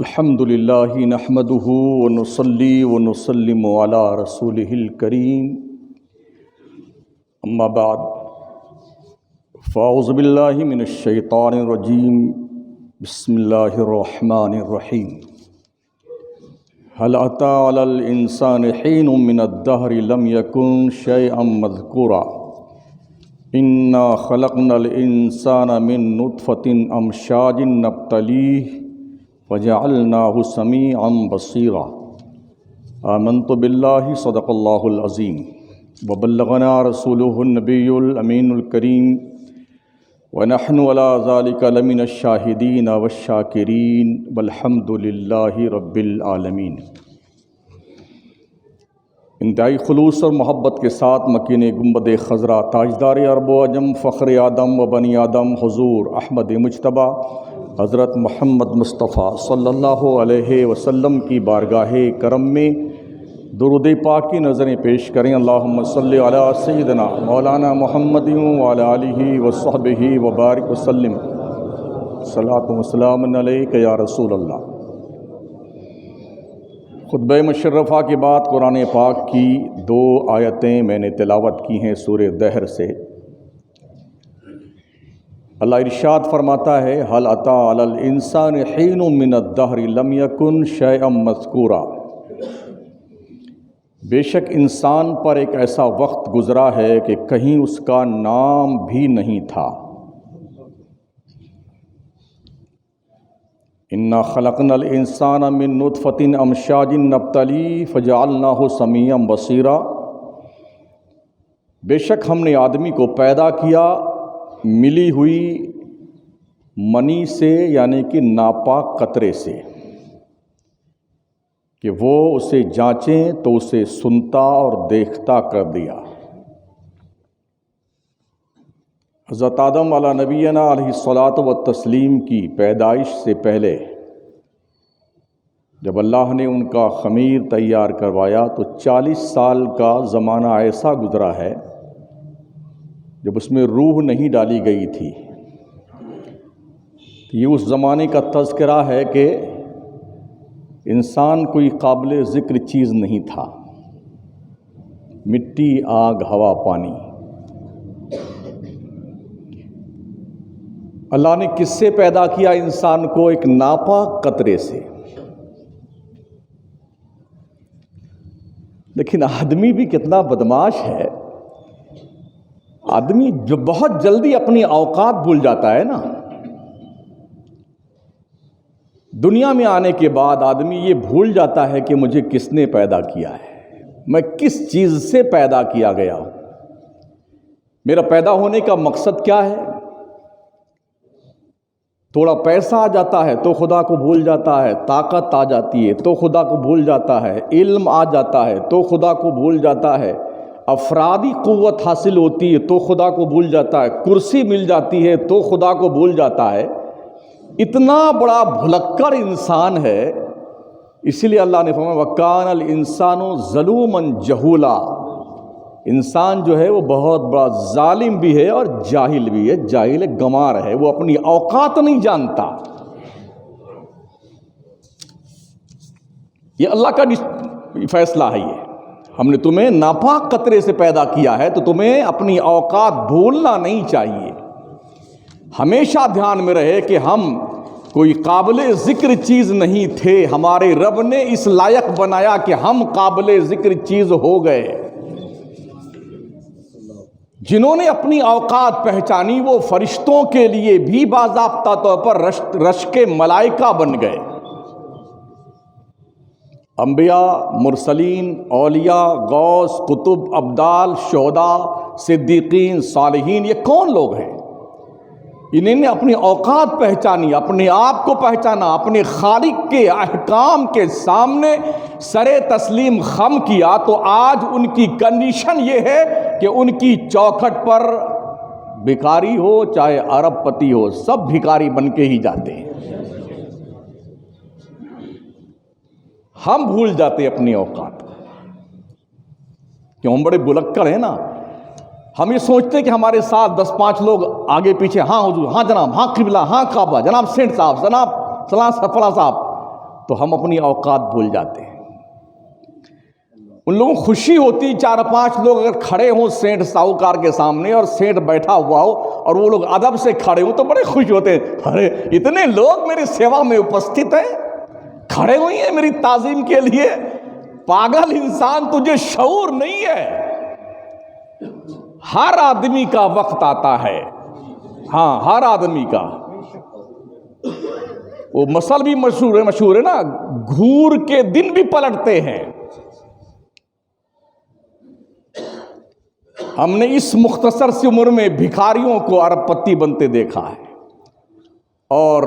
الحمد للہ نحمده ونصلی ونسلم علی رسوله الکریم اما بعد فاعوذ باللہ من الشیطان الرجیم بسم اللہ الرحمن الرحیم هل أتى على الإنسان حين من الدهر لم يكن شيئا مذكورا إنا خلقنا الإنسان من نطفة أمشاج نبتليه وجعلناه سميعا بصيرا آمنت بالله صدق الله العظيم وبلغنا رسوله النبي الأمين الكريم ونحن على ذلك لمن الشاهدين والشاكرين والحمد لله رب العالمين۔ انتہائی خلوص اور محبت کے ساتھ مکین گنبد خضرا تاجدار عرب و عجم فخر آدم و بنی آدم حضور احمد مجتبیٰ حضرت محمد مصطفیٰ صلی اللہ علیہ وسلم کی بارگاہ کرم میں درود پاک کی نظریں پیش کریں۔ اللہم صلی علی سیدنا مولانا محمد وعلی آلہ وصحبہ وبارک وسلم صلاۃ و سلام علیک یا رسول اللہ۔ خطبہ مشرفہ کے بعد قرآن پاک کی 2 آیتیں میں نے تلاوت کی ہیں سورہ دہر سے۔ اللہ ارشاد فرماتا ہے هل أتى على الإنسان حين من الدهر لم يكن شيئا مذكورا، بے شک انسان پر ایک ایسا وقت گزرا ہے کہ کہیں اس کا نام بھی نہیں تھا۔ انا خلقنا الانسان من نطفة امشاج نبتلیہ فجعلناہ سمیعا بصیرا، بے شک ہم نے آدمی کو پیدا کیا ملی ہوئی منی سے، یعنی کہ ناپاک قطرے سے، کہ وہ اسے جانچیں تو اسے سنتا اور دیکھتا کر دیا۔ حضرت آدم علیہ نبینا علیہ الصلاۃ والتسلیم کی پیدائش سے پہلے جب اللہ نے ان کا خمیر تیار کروایا تو 40 سال کا زمانہ ایسا گزرا ہے جب اس میں روح نہیں ڈالی گئی تھی۔ یہ اس زمانے کا تذکرہ ہے کہ انسان کوئی قابل ذکر چیز نہیں تھا، مٹی آگ ہوا پانی۔ اللہ نے کس سے پیدا کیا انسان کو؟ ایک ناپاک قطرے سے۔ لیکن آدمی بھی کتنا بدماش ہے، آدمی جو بہت جلدی اپنی اوقات بھول جاتا ہے نا۔ دنیا میں آنے کے بعد آدمی یہ بھول جاتا ہے کہ مجھے کس نے پیدا کیا ہے، میں کس چیز سے پیدا کیا گیا ہوں، میرا پیدا ہونے کا مقصد کیا ہے۔ تھوڑا پیسہ آ جاتا ہے تو خدا کو بھول جاتا ہے، طاقت آ جاتی ہے تو خدا کو بھول جاتا ہے، علم آ جاتا ہے تو خدا کو بھول جاتا ہے، افرادی قوت حاصل ہوتی ہے تو خدا کو بھول جاتا ہے، کرسی مل جاتی ہے تو خدا کو بھول جاتا ہے۔ اتنا بڑا بھلکڑ انسان ہے، اسی لیے اللہ نے فرمایا وَكَانَ الْإِنسَانُ ظَلُومًا جَهُولًا، انسان جو ہے وہ بہت بڑا ظالم بھی ہے اور جاہل بھی ہے، جاہل گمار ہے، وہ اپنی اوقات نہیں جانتا۔ یہ اللہ کا فیصلہ ہے، یہ ہم نے تمہیں ناپاک قطرے سے پیدا کیا ہے تو تمہیں اپنی اوقات بھولنا نہیں چاہیے۔ ہمیشہ دھیان میں رہے کہ ہم کوئی قابل ذکر چیز نہیں تھے، ہمارے رب نے اس لائق بنایا کہ ہم قابل ذکر چیز ہو گئے۔ جنہوں نے اپنی اوقات پہچانی وہ فرشتوں کے لیے بھی باضابطہ طور پر رشک ملائکہ بن گئے۔ انبیاء، مرسلین، اولیاء، غوث، قطب، ابدال، شہداء، صدیقین، صالحین، یہ کون لوگ ہیں؟ انہوں نے اپنی اوقات پہچانی، اپنے آپ کو پہچانا، اپنے خالق کے احکام کے سامنے سر تسلیم خم کیا، تو آج ان کی کنڈیشن یہ ہے کہ ان کی چوکھٹ پر بھکاری ہو چاہے ارب پتی ہو، سب بھکاری بن کے ہی جاتے ہیں۔ ہم بھول جاتے اپنی اوقات، کیوں؟ ہم بڑے بلکڑ ہیں نا، ہم یہ سوچتے ہیں کہ ہمارے ساتھ 10-5 لوگ آگے پیچھے، ہاں حضور، ہاں جناب، ہاں قبلہ، ہاں کعبہ، جناب سینٹ صاحب، جناب فلاں صاحب، تو ہم اپنی اوقات بھول جاتے ہیں۔ ان لوگوں کو خوشی ہوتی 4-5 لوگ اگر کھڑے ہوں سینٹ ساہوکار کے سامنے اور سینٹ بیٹھا ہوا ہو اور وہ لوگ ادب سے کھڑے ہوں تو بڑے خوش ہوتے ہیں، ارے اتنے لوگ میری سیوا میں اپستھت ہیں، کھڑے ہوئی ہیں میری تعظیم کے لیے۔ پاگل انسان، تجھے شعور نہیں ہے۔ ہر آدمی کا وقت آتا ہے، ہاں ہر آدمی کا۔ وہ مثل بھی مشہور ہے نا، گھور کے دن بھی پلٹتے ہیں۔ ہم نے اس مختصر سی عمر میں بھکاریوں کو ارب پتی بنتے دیکھا ہے اور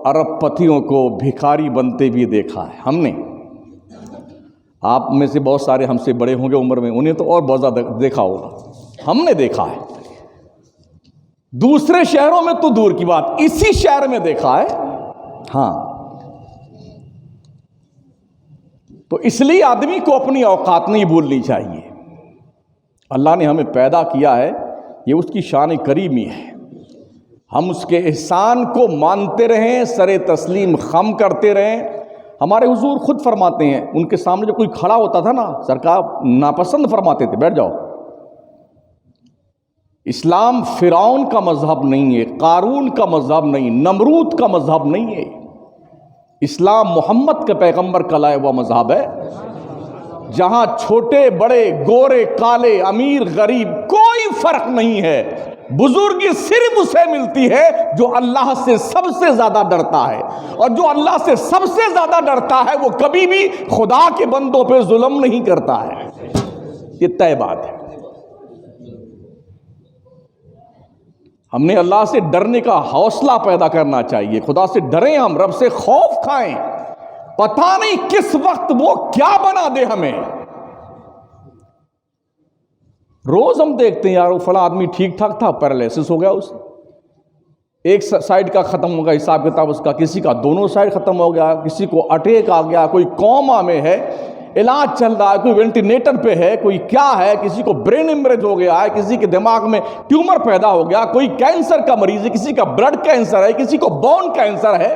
ارب پتیوں کو بھکاری بنتے بھی دیکھا ہے ہم نے۔ آپ میں سے بہت سارے ہم سے بڑے ہوں گے عمر میں، انہیں تو اور بہت زیادہ دیکھا ہوگا، ہم نے دیکھا ہے۔ دوسرے شہروں میں تو دور کی بات، اسی شہر میں دیکھا ہے۔ ہاں، تو اس لیے آدمی کو اپنی اوقات نہیں بھولنی چاہیے۔ اللہ نے ہمیں پیدا کیا ہے، یہ اس کی شان کریمی ہے، ہم اس کے احسان کو مانتے رہیں، سر تسلیم خم کرتے رہیں۔ ہمارے حضور خود فرماتے ہیں، ان کے سامنے جو کوئی کھڑا ہوتا تھا نا، سرکار ناپسند فرماتے تھے، بیٹھ جاؤ۔ اسلام فرعون کا مذہب نہیں ہے، قارون کا مذہب نہیں، نمرود کا مذہب نہیں ہے۔ اسلام محمد کے پیغمبر کا لایا ہوا مذہب ہے، جہاں چھوٹے بڑے، گورے کالے، امیر غریب کوئی فرق نہیں ہے۔ بزرگی صرف اسے ملتی ہے جو اللہ سے سب سے زیادہ ڈرتا ہے، اور جو اللہ سے سب سے زیادہ ڈرتا ہے وہ کبھی بھی خدا کے بندوں پہ ظلم نہیں کرتا ہے۔ یہ طے بات ہے۔ ہم نے اللہ سے ڈرنے کا حوصلہ پیدا کرنا چاہیے، خدا سے ڈریں، ہم رب سے خوف کھائیں۔ پتہ نہیں کس وقت وہ کیا بنا دے ہمیں۔ روز ہم دیکھتے ہیں یار وہ فلاں آدمی ٹھیک ٹھاک تھا، پیرالائسس ہو گیا اسے، ایک سائیڈ کا ختم ہو گیا حساب کتاب اس کا، کسی کا دونوں سائیڈ ختم ہو گیا، کسی کو اٹیک آ گیا، کوئی کوما میں ہے، علاج چل رہا ہے، کوئی وینٹیلیٹر پہ ہے، کوئی کیا ہے، کسی کو برین ہیمریج ہو گیا ہے، کسی کے دماغ میں ٹیومر پیدا ہو گیا، کوئی کینسر کا مریض ہے، کسی کا بلڈ کینسر ہے، کسی کو بون کینسر ہے،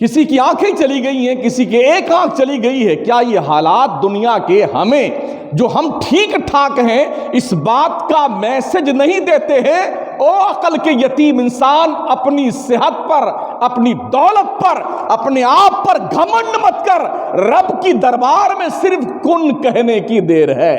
کسی کی آنکھیں چلی گئی ہیں، کسی کی ایک آنکھ چلی گئی ہے۔ کیا یہ حالات دنیا کے ہمیں جو ہم ٹھیک ٹھاک ہیں اس بات کا میسج نہیں دیتے ہیں؟ او عقل کے یتیم انسان، اپنی صحت پر، اپنی دولت پر، اپنے آپ پر گھمنڈ مت کر، رب کی دربار میں صرف کن کہنے کی دیر ہے۔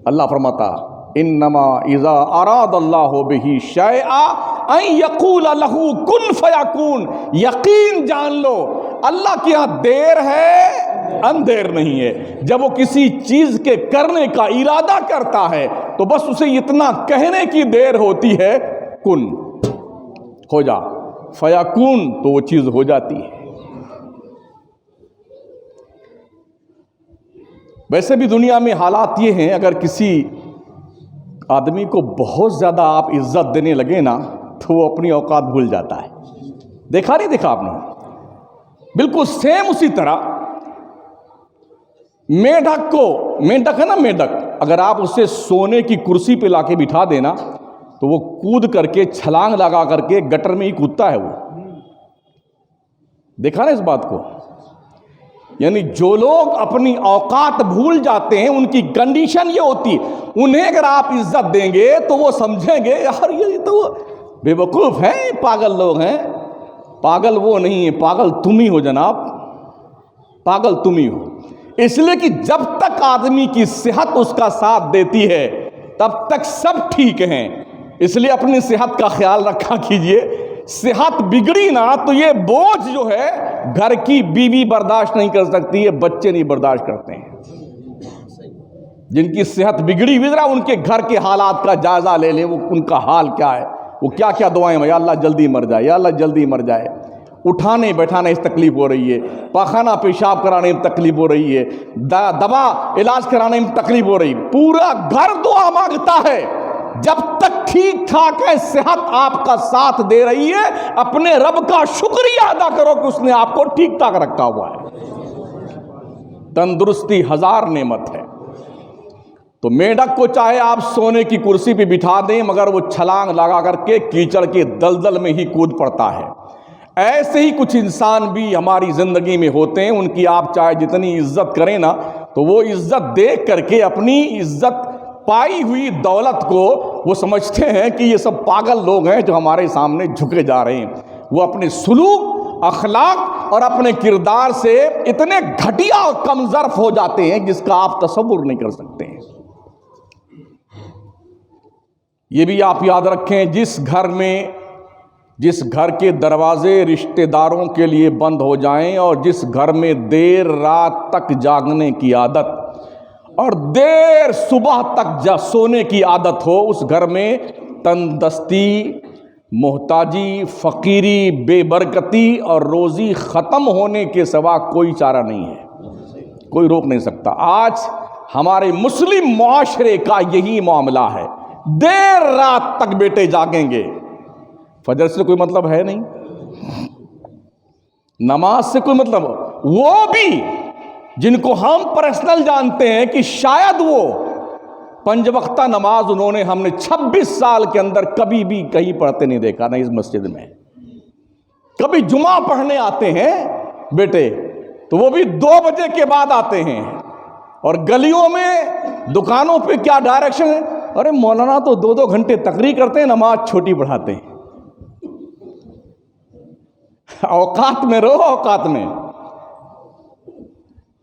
اللہ فرماتا انما اذا اراد اللہ بہ شیئا ان یقول لہ کن فیکون۔ یقین جان لو اللہ کے ہاں دیر ہے، اندیر نہیں ہے۔ جب وہ کسی چیز کے کرنے کا ارادہ کرتا ہے تو بس اسے اتنا کہنے کی دیر ہوتی ہے، کن ہو جا، فیکون، تو وہ چیز ہو جاتی ہے۔ ویسے بھی دنیا میں حالات یہ ہیں، اگر کسی آدمی کو بہت زیادہ آپ عزت دینے لگے نا تو وہ اپنی اوقات بھول جاتا ہے۔ دیکھا نہیں دیکھا آپ نے؟ بالکل سیم اسی طرح میںڈک ہے نا، میںڈک اگر آپ اسے سونے کی کرسی پہ لا کے بٹھا دینا تو وہ کود کر کے چھلانگ لگا کر کے گٹر میں ہی کودتا ہے۔ وہ دیکھا نا اس بات کو؟ یعنی جو لوگ اپنی اوقات بھول جاتے ہیں ان کی کنڈیشن یہ ہوتی، انہیں اگر آپ عزت دیں گے تو وہ سمجھیں گے یار یہ تو بے وقوف ہیں، پاگل لوگ ہیں۔ پاگل وہ نہیں ہے، پاگل تم ہی ہو جناب، پاگل تم ہی ہو۔ اس لیے کہ جب تک آدمی کی صحت اس کا ساتھ دیتی ہے تب تک سب ٹھیک ہیں۔ اس لیے اپنی صحت کا خیال رکھا کیجئے۔ صحت بگڑی نا تو یہ بوجھ جو ہے گھر کی بیوی برداشت نہیں کر سکتی ہے، بچے نہیں برداشت کرتے ہیں۔ جن کی صحت بگڑی ہوئی، ذرا ان کے گھر کے حالات کا جائزہ لے لیں، وہ ان کا حال کیا ہے، وہ کیا کیا دعائیں ہیں، یا اللہ جلدی مر جائے، یا اللہ جلدی مر جائے۔ اٹھانے بیٹھانے اس تکلیف ہو رہی ہے، پاخانہ پیشاب کرانے میں تکلیف ہو رہی ہے، دوا علاج کرانے میں تکلیف ہو رہی ہے، پورا گھر دعا مانگتا ہے۔ جب تک ٹھیک ٹھاک ہے، صحت آپ کا ساتھ دے رہی ہے، اپنے رب کا شکریہ ادا کرو کہ اس نے آپ کو ٹھیک ٹھاک رکھا ہوا ہے۔ تندرستی ہزار نعمت ہے۔ تو میڈک کو چاہے آپ سونے کی کرسی پہ بٹھا دیں مگر وہ چھلانگ لگا کر کے کیچڑ کے دلدل میں ہی کود پڑتا ہے۔ ایسے ہی کچھ انسان بھی ہماری زندگی میں ہوتے ہیں، ان کی آپ چاہے جتنی عزت کریں نا تو وہ عزت دیکھ کر کے اپنی عزت پائی ہوئی دولت کو وہ سمجھتے ہیں کہ یہ سب پاگل لوگ ہیں جو ہمارے سامنے جھکے جا رہے ہیں۔ وہ اپنے سلوک، اخلاق اور اپنے کردار سے اتنے گھٹیا اور کم ظرف ہو جاتے ہیں جس کا آپ تصور نہیں کر سکتے ہیں۔ یہ بھی آپ یاد رکھیں، جس گھر کے دروازے رشتہ داروں کے لیے بند ہو جائیں اور جس گھر میں دیر رات تک جاگنے کی عادت اور دیر صبح تک سونے کی عادت ہو، اس گھر میں تندرستی، محتاجی، فقیری، بے برکتی اور روزی ختم ہونے کے سوا کوئی چارہ نہیں ہے، کوئی روک نہیں سکتا۔ آج ہمارے مسلم معاشرے کا یہی معاملہ ہے، دیر رات تک بیٹے جاگیں گے، فجر سے کوئی مطلب ہے نہیں، نماز سے کوئی مطلب، وہ بھی جن کو ہم پرسنل جانتے ہیں کہ شاید وہ 5 وقتہ نماز انہوں نے ہم نے 26 سال کے اندر کبھی بھی کہیں پڑھتے نہیں دیکھا، نہ اس مسجد میں۔ کبھی جمعہ پڑھنے آتے ہیں بیٹے تو وہ بھی 2 بجے کے بعد آتے ہیں، اور گلیوں میں دکانوں پہ کیا ڈائریکشن ہے، ارے مولانا تو 2 گھنٹے تقریر کرتے ہیں، نماز چھوٹی پڑھاتے ہیں۔ اوقات میں رہو، اوقات میں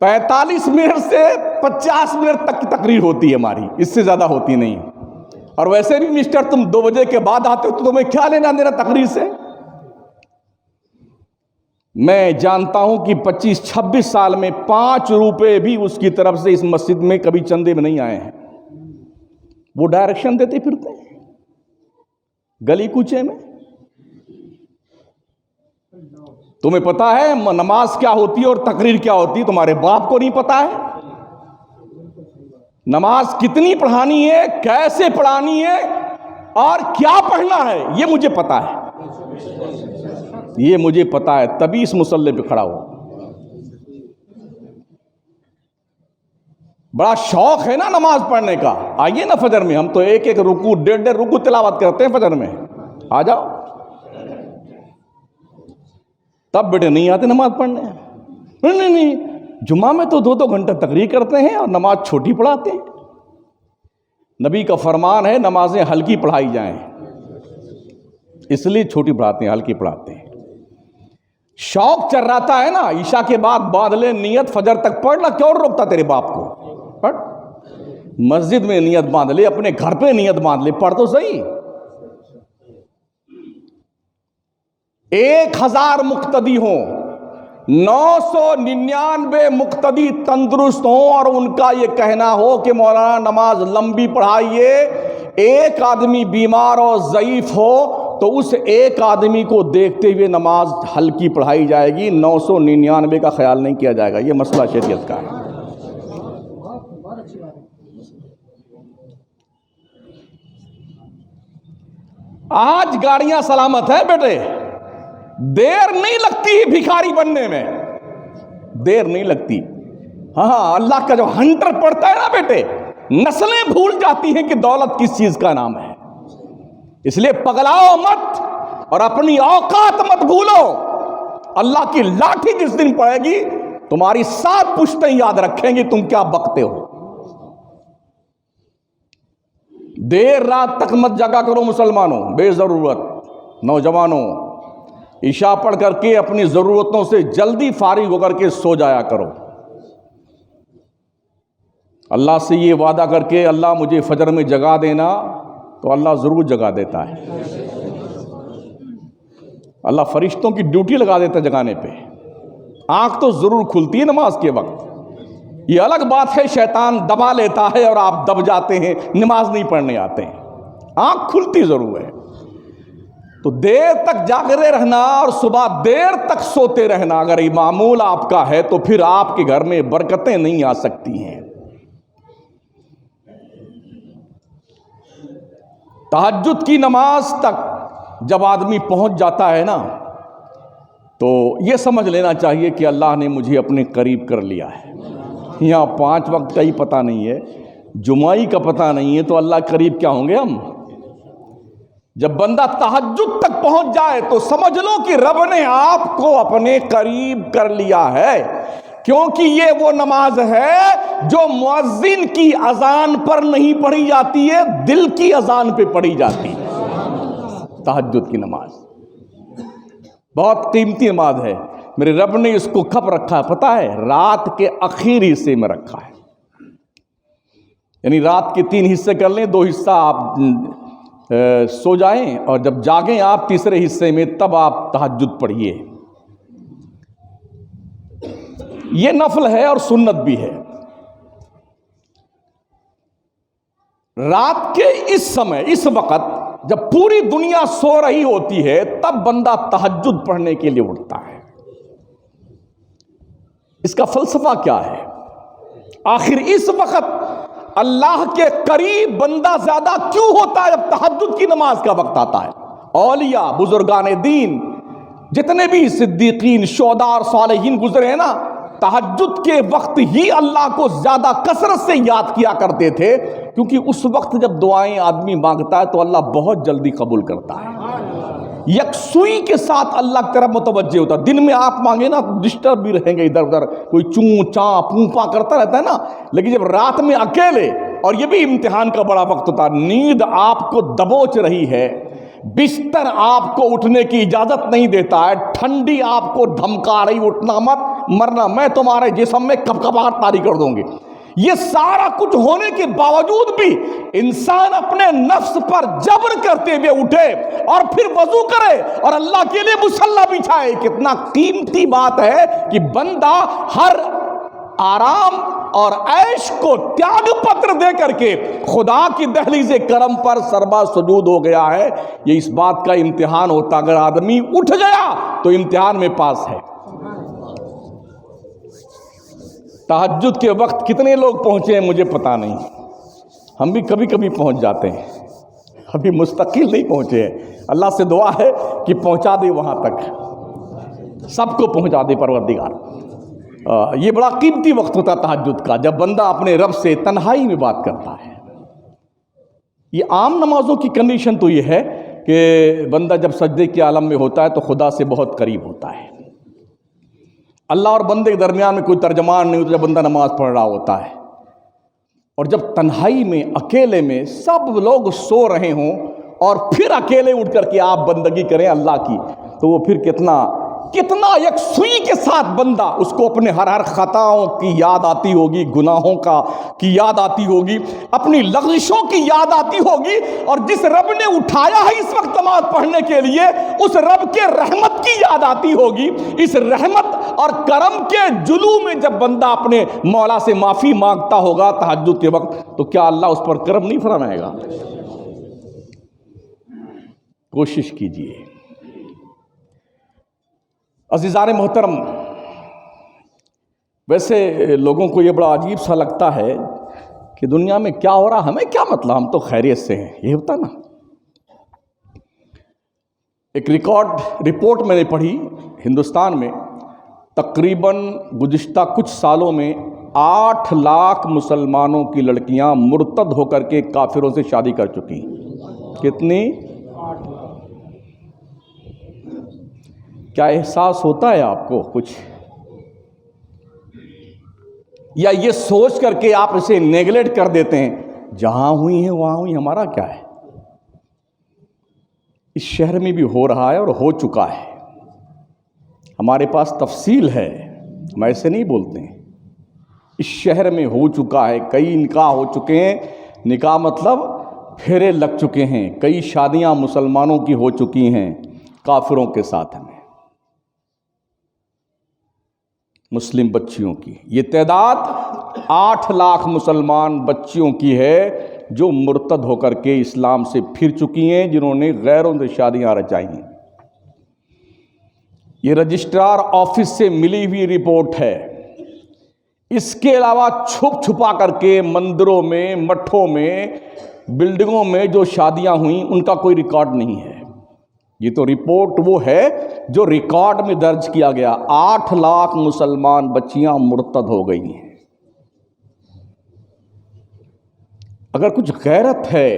45 منٹ سے 50 منٹ تک کی تقریر ہوتی ہے ہماری، اس سے زیادہ ہوتی نہیں۔ اور ویسے بھی مسٹر تم 2 بجے کے بعد آتے ہو تو تمہیں کیا لینا دینا تقریر سے؟ میں جانتا ہوں کہ 25-26 سال میں 5 روپے بھی اس کی طرف سے اس مسجد میں کبھی چندے میں نہیں آئے ہیں۔ وہ ڈائریکشن دیتے پھرتے ہیں گلی کوچے میں۔ تمہیں پتا ہے نماز کیا ہوتی ہے اور تقریر کیا ہوتی ہے؟ تمہارے باپ کو نہیں پتا ہے؟ نماز کتنی پڑھانی ہے، کیسے پڑھانی ہے اور کیا پڑھنا ہے، یہ مجھے پتا ہے، یہ مجھے پتا ہے، تبھی اس مصلی پہ کھڑا ہو۔ بڑا شوق ہے نا نماز پڑھنے کا، آئیے نا فجر میں، ہم تو 1 رکوع 1.5 رکوع تلاوت کرتے ہیں فجر میں، آ جاؤ۔ تب بیٹے نہیں آتے نماز پڑھنے، نہیں، جمعہ میں تو 2 گھنٹہ تقریر کرتے ہیں اور نماز چھوٹی پڑھاتے ہیں۔ نبی کا فرمان ہے نمازیں ہلکی پڑھائی جائیں، اس لیے چھوٹی پڑھاتے ہیں، ہلکی پڑھاتے ہیں۔ شوق چل رہا ہے نا، عشاء کے بعد باندھ نیت، فجر تک پڑھ لا، کیوں روکتا تیرے باپ کو؟ پڑھ، مسجد میں نیت باندھ لے، اپنے گھر پہ نیت باندھ لے، پڑھ تو صحیح۔ 1000 مقتدی ہوں، 999 مقتدی تندرست ہوں اور ان کا یہ کہنا ہو کہ مولانا نماز لمبی پڑھائیے، ایک آدمی بیمار اور ضعیف ہو تو اس ایک آدمی کو دیکھتے ہوئے نماز ہلکی پڑھائی جائے گی، 999 کا خیال نہیں کیا جائے گا۔ یہ مسئلہ شریعت کا ہے۔ آج گاڑیاں سلامت ہے بیٹے، دیر نہیں لگتی بھکاری بننے میں، دیر نہیں لگتی۔ ہاں، اللہ کا جو ہنٹر پڑتا ہے نا بیٹے، نسلیں بھول جاتی ہیں کہ دولت کس چیز کا نام ہے۔ اس لیے پگلاؤ مت اور اپنی اوقات مت بھولو۔ اللہ کی لاٹھی جس دن پڑے گی تمہاری 7 پشتیں یاد رکھیں گی تم کیا بکتے ہو۔ دیر رات تک مت جگا کرو مسلمانوں، بے ضرورت۔ نوجوانوں، عشاء پڑھ کر کے اپنی ضرورتوں سے جلدی فارغ ہو کر کے سو جایا کرو۔ اللہ سے یہ وعدہ کر کے اللہ مجھے فجر میں جگا دینا، تو اللہ ضرور جگا دیتا ہے۔ اللہ فرشتوں کی ڈیوٹی لگا دیتا ہے جگانے پہ۔ آنکھ تو ضرور کھلتی ہے نماز کے وقت، یہ الگ بات ہے شیطان دبا لیتا ہے اور آپ دب جاتے ہیں، نماز نہیں پڑھنے آتے ہیں۔ آنکھ کھلتی ضرور ہے۔ تو دیر تک جاگتے رہنا اور صبح دیر تک سوتے رہنا اگر یہ معمول آپ کا ہے تو پھر آپ کے گھر میں برکتیں نہیں آ سکتی ہیں۔ تہجد کی نماز تک جب آدمی پہنچ جاتا ہے نا تو یہ سمجھ لینا چاہیے کہ اللہ نے مجھے اپنے قریب کر لیا ہے۔ یہاں 5 وقت کا ہی پتہ نہیں ہے، جمعہ کا پتہ نہیں ہے، تو اللہ قریب کیا ہوں گے ہم؟ جب بندہ تہجد تک پہنچ جائے تو سمجھ لو کہ رب نے آپ کو اپنے قریب کر لیا ہے، کیونکہ یہ وہ نماز ہے جو مؤذن کی اذان پر نہیں پڑھی جاتی ہے، دل کی اذان پہ پڑھی جاتی ہے۔ تہجد کی نماز بہت قیمتی نماز ہے، میرے رب نے اس کو کب رکھا ہے پتہ ہے؟ رات کے آخری حصے میں رکھا ہے، یعنی رات کے 3 حصے کر لیں، 2 حصہ آپ سو جائیں اور جب جاگیں آپ تیسرے حصے میں، تب آپ تہجد پڑھیے۔ یہ نفل ہے اور سنت بھی ہے۔ رات کے اس سمے، اس وقت جب پوری دنیا سو رہی ہوتی ہے، تب بندہ تہجد پڑھنے کے لیے اٹھتا ہے۔ اس کا فلسفہ کیا ہے؟ آخر اس وقت اللہ کے قریب بندہ زیادہ کیوں ہوتا ہے جب تہجد کی نماز کا وقت آتا ہے؟ اولیاء، بزرگان دین، جتنے بھی صدیقین، شہداء اور صالحین گزرے ہیں نا، تہجد کے وقت ہی اللہ کو زیادہ کثرت سے یاد کیا کرتے تھے، کیونکہ اس وقت جب دعائیں آدمی مانگتا ہے تو اللہ بہت جلدی قبول کرتا ہے، یکسوئی کے ساتھ اللہ کی طرف متوجہ ہوتا ہے۔ دن میں آپ مانگے نا ڈسٹرب بھی رہیں گے، ادھر ادھر کوئی چوں چاں پوں پاں کرتا رہتا ہے نا، لیکن جب رات میں اکیلے، اور یہ بھی امتحان کا بڑا وقت ہوتا ہے، نیند آپ کو دبوچ رہی ہے، بستر آپ کو اٹھنے کی اجازت نہیں دیتا ہے، ٹھنڈی آپ کو دھمکا رہی، اٹھنا مت، مرنا میں تمہارے جسم میں کپکپاہٹ طاری کر دوں گی، یہ سارا کچھ ہونے کے باوجود بھی انسان اپنے نفس پر جبر کرتے ہوئے اٹھے اور پھر وضو کرے اور اللہ کے لیے مصلی بچھائے۔ کتنا قیمتی بات ہے کہ بندہ ہر آرام اور عیش کو تیاگ پتر دے کر کے خدا کی دہلیز کرم پر سربا سجود ہو گیا ہے۔ یہ اس بات کا امتحان ہوتا، اگر آدمی اٹھ گیا تو امتحان میں پاس ہے۔ تہجد کے وقت کتنے لوگ پہنچے ہیں مجھے پتا نہیں، ہم بھی کبھی کبھی پہنچ جاتے ہیں، ابھی مستقل نہیں پہنچے ہیں، اللہ سے دعا ہے کہ پہنچا دے وہاں تک، سب کو پہنچا دے پروردگار۔ یہ بڑا قیمتی وقت ہوتا ہے تہجد کا، جب بندہ اپنے رب سے تنہائی میں بات کرتا ہے۔ یہ عام نمازوں کی کنڈیشن تو یہ ہے کہ بندہ جب سجدے کے عالم میں ہوتا ہے تو خدا سے بہت قریب ہوتا ہے، اللہ اور بندے کے درمیان میں کوئی ترجمان نہیں ہوتا جب بندہ نماز پڑھ رہا ہوتا ہے۔ اور جب تنہائی میں، اکیلے میں، سب لوگ سو رہے ہوں اور پھر اکیلے اٹھ کر کے آپ بندگی کریں اللہ کی، تو وہ پھر کتنا یکسوئی کے ساتھ بندہ، اس کو اپنے ہر خطاؤں کی یاد آتی ہوگی، گناہوں کی یاد آتی ہوگی، اپنی لغزشوں کی یاد آتی ہوگی، اور جس رب نے اٹھایا ہے اس وقت نماز پڑھنے کے لیے، اس رب کے رحمت کی یاد آتی ہوگی۔ اس رحمت اور کرم کے جلو میں جب بندہ اپنے مولا سے معافی مانگتا ہوگا تہجد کے وقت، تو کیا اللہ اس پر کرم نہیں فرمائے گا؟ کوشش کیجیے۔ عزیزان محترم، ویسے لوگوں کو یہ بڑا عجیب سا لگتا ہے کہ دنیا میں کیا ہو رہا، ہمیں کیا مطلب، ہم تو خیریت سے ہیں، یہ ہوتا نا۔ ایک رپورٹ میں نے پڑھی، ہندوستان میں تقریباً گزشتہ کچھ سالوں میں 8 لاکھ مسلمانوں کی لڑکیاں مرتد ہو کر کے کافروں سے شادی کر چکی۔ کتنی؟ کیا احساس ہوتا ہے آپ کو کچھ؟ یا یہ سوچ کر کے آپ اسے نیگلیکٹ کر دیتے ہیں، جہاں ہوئی ہیں وہاں ہوئی، ہمارا کیا ہے؟ اس شہر میں بھی ہو رہا ہے اور ہو چکا ہے، ہمارے پاس تفصیل ہے، ہم ایسے نہیں بولتے ہیں۔ اس شہر میں ہو چکا ہے، کئی نکاح ہو چکے ہیں، نکاح مطلب پھیرے لگ چکے ہیں، کئی شادیاں مسلمانوں کی ہو چکی ہیں کافروں کے ساتھ میں، مسلم بچیوں کی۔ یہ تعداد 8 لاکھ مسلمان بچیوں کی ہے جو مرتد ہو کر کے اسلام سے پھر چکی ہیں، جنہوں نے غیروں سے شادیاں رچائی ہیں۔ یہ رجسٹرار آفس سے ملی ہوئی رپورٹ ہے۔ اس کے علاوہ چھپ چھپا کر کے مندروں میں، مٹھوں میں، بلڈنگوں میں جو شادیاں ہوئیں ان کا کوئی ریکارڈ نہیں ہے۔ یہ تو رپورٹ وہ ہے جو ریکارڈ میں درج کیا گیا، 8 لاکھ مسلمان بچیاں مرتد ہو گئی ہیں۔ اگر کچھ غیرت ہے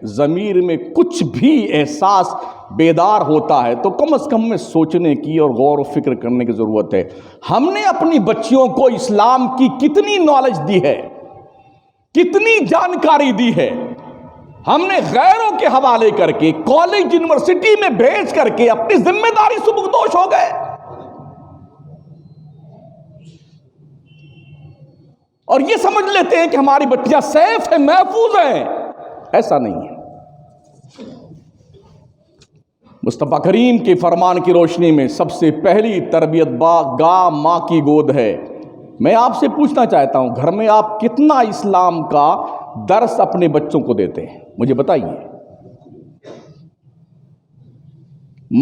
ضمیر میں کچھ بھی احساس بیدار ہوتا ہے تو کم از کم میں سوچنے کی اور غور و فکر کرنے کی ضرورت ہے. ہم نے اپنی بچیوں کو اسلام کی کتنی نالج دی ہے, کتنی جانکاری دی ہے. ہم نے غیروں کے حوالے کر کے کالج یونیورسٹی میں بھیج کر کے اپنی ذمہ داری سے سبکدوش ہو گئے, اور یہ سمجھ لیتے ہیں کہ ہماری بچیاں سیف ہیں, محفوظ ہیں. ایسا نہیں ہے. مصطفیٰ کریم کے فرمان کی روشنی میں سب سے پہلی تربیت گاہ ماں کی گود ہے. میں آپ سے پوچھنا چاہتا ہوں, گھر میں آپ کتنا اسلام کا درس اپنے بچوں کو دیتے ہیں؟ مجھے بتائیے.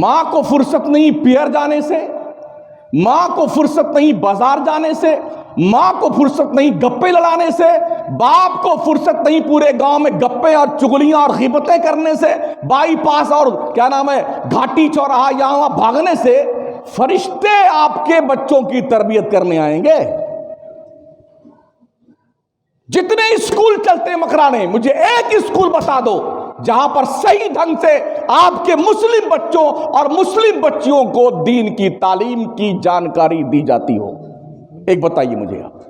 ماں کو فرصت نہیں پیئر جانے سے, ماں کو فرصت نہیں بازار جانے سے, ماں کو فرصت نہیں گپے لڑانے سے, باپ کو فرصت نہیں پورے گاؤں میں گپے اور چگلیاں اور غیبتیں کرنے سے, بائی پاس اور کیا نام ہے گھاٹی چوراہا یہاں وہاں بھاگنے سے. فرشتے آپ کے بچوں کی تربیت کرنے آئیں گے. جتنے اسکول چلتے ہیں مکرانے, مجھے ایک اسکول بتا دو جہاں پر صحیح ڈھنگ سے آپ کے مسلم بچوں اور مسلم بچیوں کو دین کی تعلیم کی جانکاری دی جاتی ہو. ایک بتائیے مجھے آپ.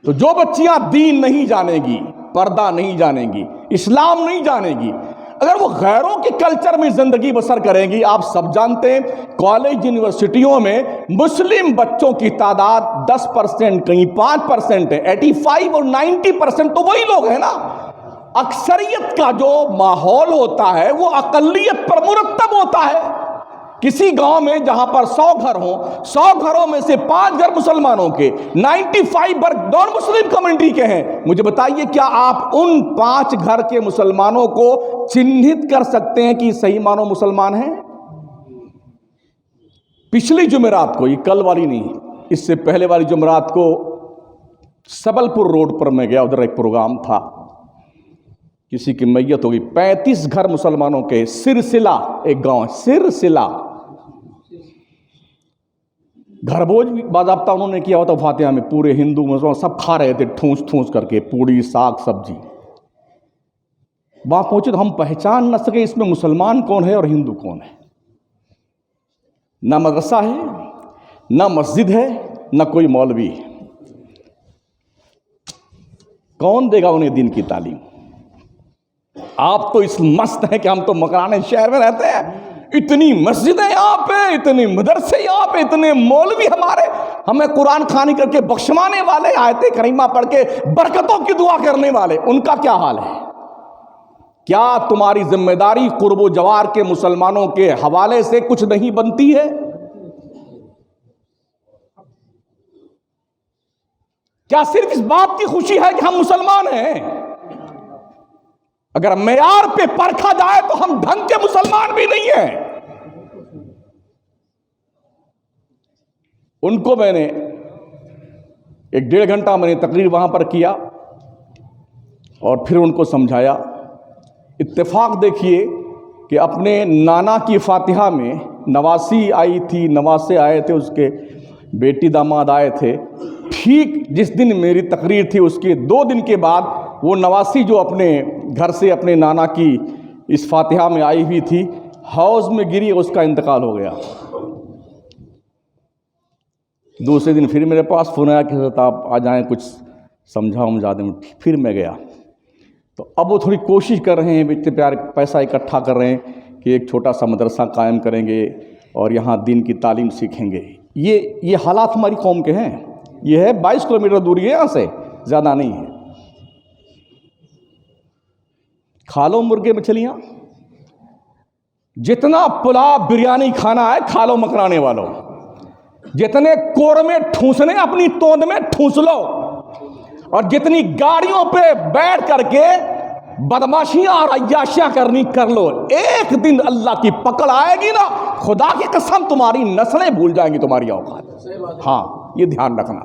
تو جو بچیاں دین نہیں جانے گی, پردہ نہیں جانے گی, اسلام نہیں جانے گی, اگر وہ غیروں کے کلچر میں زندگی بسر کریں گی, آپ سب جانتے ہیں کالج یونیورسٹیوں میں مسلم بچوں کی تعداد 10%, کہیں 5% ہے. 85 اور 90% تو وہی لوگ ہیں نا. اکثریت کا جو ماحول ہوتا ہے وہ اقلیت پر مرتب ہوتا ہے. کسی گاؤں میں جہاں پر 100 گھر ہوں, 100 گھروں میں سے 5 گھر مسلمانوں کے, 95 گھر نان مسلم کمیونٹی کے ہیں. مجھے بتائیے کیا آپ ان 5 گھر کے مسلمانوں کو چنہت کر سکتے ہیں کہ صحیح معنوں مسلمان ہیں؟ پچھلی جمعرات کو, یہ کل والی نہیں, اس سے پہلے والی جمعرات کو سبل پور روڈ پر میں گیا. ادھر ایک پروگرام تھا, کسی کی میت ہوگی. 35 گھر مسلمانوں کے, سرسلہ ایک گاؤں ہے, سرسلہ. گھر بوجھ بھی باضابطہ انہوں نے کیا ہوتا فاتحہ میں, پورے ہندو مسلمان سب کھا رہے تھے ٹھونس ٹھونس کر کے, پوڑی ساگ سبزی. وہاں پہنچے تو ہم پہچان نہ سکے اس میں مسلمان کون ہے اور ہندو کون ہے. نہ مدرسہ ہے, نہ مسجد ہے, نہ کوئی مولوی ہے. کون دے گا انہیں دین کی تعلیم؟ آپ تو اس مست ہیں کہ ہم تو مکرانے شہر میں رہتے ہیں, اتنی مسجدیں یہاں پہ, اتنے مدرسے یہاں پہ, اتنے مولوی ہمارے, ہمیں قرآن خوانی کر کے بخشوانے والے, آیت کریمہ پڑھ کے برکتوں کی دعا کرنے والے, ان کا کیا حال ہے؟ کیا تمہاری ذمہ داری قرب و جوار کے مسلمانوں کے حوالے سے کچھ نہیں بنتی ہے؟ کیا صرف اس بات کی خوشی ہے کہ ہم مسلمان ہیں؟ اگر معیار پہ پرکھا جائے تو ہم ڈھنگ کے مسلمان بھی نہیں ہیں. ان کو میں نے 1.5 گھنٹہ میں نے تقریر وہاں پر کیا اور پھر ان کو سمجھایا. اتفاق دیکھیے کہ اپنے نانا کی فاتحہ میں نواسی آئی تھی, نواسے آئے تھے, اس کے بیٹی داماد آئے تھے. ٹھیک جس دن میری تقریر تھی اس کے 2 دن کے بعد وہ نواسی جو اپنے گھر سے اپنے نانا کی اس فاتحہ میں آئی ہوئی تھی, حوض میں گری, اس کا انتقال ہو گیا. دوسرے دن پھر میرے پاس فون آیا کہ حضرت آپ آ جائیں, کچھ سمجھا دیں. پھر میں گیا تو اب وہ تھوڑی کوشش کر رہے ہیں, اتنے پیار پیسہ اکٹھا کر رہے ہیں کہ ایک چھوٹا سا مدرسہ قائم کریں گے اور یہاں دین کی تعلیم سیکھیں گے. یہ حالات ہماری قوم کے ہیں. یہ ہے 22 کلومیٹر دوری ہے یہاں سے, زیادہ نہیں ہے. کھا لو مرغے مچھلیاں, جتنا پلاؤ بریانی کھانا ہے کھا لو مکرانے والوں, جتنے قورمے ٹھونسنے اپنی توند میں ٹھونس لو, اور جتنی گاڑیوں پہ بیٹھ کر کے بدماشیاں اور عیاشیاں کرنی کر لو. ایک دن اللہ کی پکڑ آئے گی نا, خدا کی قسم تمہاری نسلیں بھول جائیں گی تمہاری اوقات. ہاں یہ دھیان رکھنا.